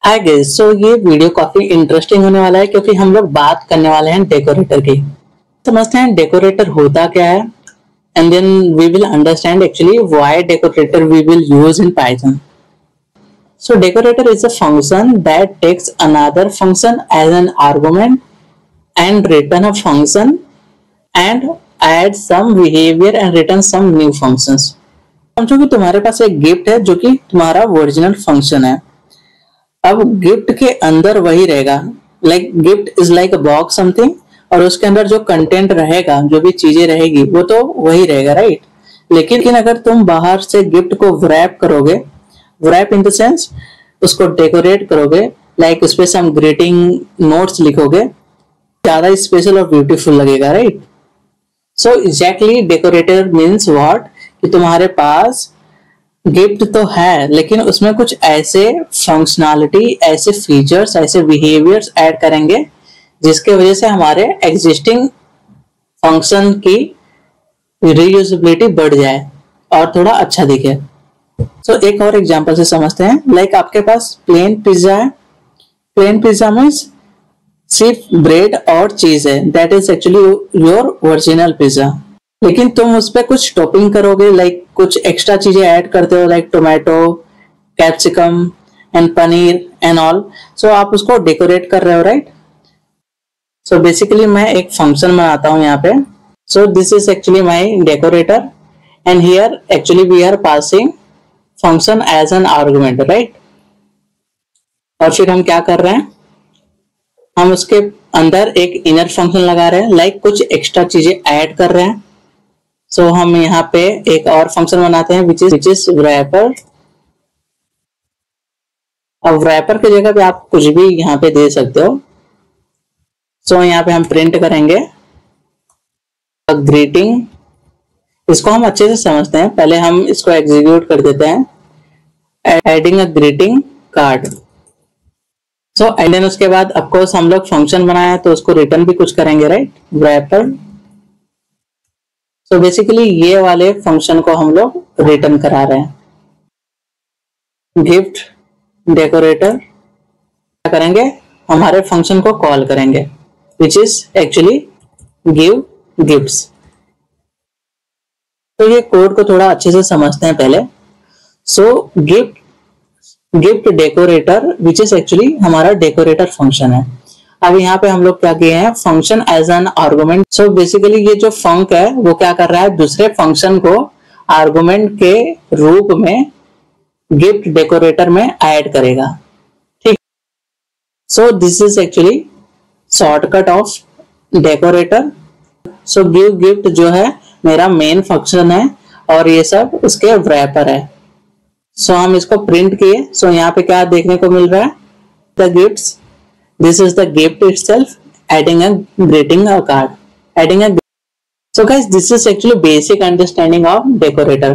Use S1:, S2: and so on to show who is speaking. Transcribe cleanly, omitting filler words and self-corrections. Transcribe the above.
S1: Hi guys, सो ये video काफी interesting होने वाला है क्योंकि हम लोग बात करने वाले हैं डेकोरेटर की। समझते हैं डेकोरेटर होता क्या है and then we will understand actually why decorator we will use in Python. So decorator is a function that takes another function as an argument and return a function and add some behavior and return some new functions। समझो कि तुम्हारे पास एक gift है जो कि तुम्हारा original function है। अब गिफ्ट के अंदर वही रहेगा, like gift is like a box something, और उसके अंदर जो कंटेंट रहेगा, जो भी चीजें रहेगी वो तो वही रहेगा, राइट। लेकिन अगर तुम बाहर से गिफ्ट को wrap करोगे, wrap इन द सेंस उसको डेकोरेट करोगे, लाइक उस पे सम ग्रीटिंग नोट्स लिखोगे, ज्यादा स्पेशल और ब्यूटीफुल लगेगा, right. So exactly decorator means what, कि तुम्हारे पास गिफ्ट तो है लेकिन उसमें कुछ ऐसे फंक्शनैलिटी, ऐसे फीचर्स, ऐसे बिहेवियर्स ऐड करेंगे जिसके वजह से हमारे एग्जिस्टिंग फंक्शन की रीयूजेबिलिटी बढ़ जाए और थोड़ा अच्छा दिखे। सो एक और एग्जांपल से समझते हैं। लाइक आपके पास प्लेन पिज्जा है। प्लेन पिज्जा मीन्स सिर्फ ब्रेड और चीज है, that is actually your original pizza. लेकिन तुम उस पर कुछ टॉपिंग करोगे, लाइक कुछ एक्स्ट्रा चीजें ऐड करते हो, like tomato, capsicum and paneer and all. So आप उसको डेकोरेट कर रहे हो, राइट। सो बेसिकली मैं एक फंक्शन बनाता हूं यहाँ पे। So this is actually my decorator and here actually we are passing function as an argument, right. और फिर हम क्या कर रहे हैं, हम उसके अंदर एक इनर फंक्शन लगा रहे हैं, लाइक कुछ एक्स्ट्रा चीजें ऐड कर रहे हैं। सो हम यहाँ पे एक और फंक्शन बनाते हैं विच इज wrapper। अब wrapper की जगह पे आप कुछ भी यहाँ पे दे सकते हो। सो यहाँ पे हम प्रिंट करेंगे ग्रीटिंग। इसको हम अच्छे से समझते हैं, पहले हम इसको एग्जीक्यूट कर देते हैं। Adding a greeting card. So and then उसके बाद ऑफकोर्स हम लोग फंक्शन बनाया तो उसको रिटर्न भी कुछ करेंगे, राइट, wrapper। तो बेसिकली ये वाले फंक्शन को हम लोग रिटर्न करा रहे हैं। गिफ्ट डेकोरेटर क्या करेंगे, हमारे फंक्शन को कॉल करेंगे विच इज एक्चुअली गिव गिफ्ट्स। तो ये कोड को थोड़ा अच्छे से समझते हैं पहले। So gift decorator which is actually हमारा डेकोरेटर फंक्शन है। अब यहाँ पे हम लोग क्या किए हैं, function as an argument. So basically ये जो फंक है वो क्या कर रहा है, दूसरे फंक्शन को आर्गुमेंट के रूप में गिफ्ट डेकोरेटर में ऐड करेगा, ठीक। सो this is actually shortcut of decorator. So give gift जो है मेरा मेन फंक्शन है और ये सब उसके wrapper है। सो हम इसको प्रिंट किए। सो यहाँ पे क्या देखने को मिल रहा है, the gifts, this is the gift itself, adding a greeting a card, adding a। So guys, this is actually basic understanding of decorator।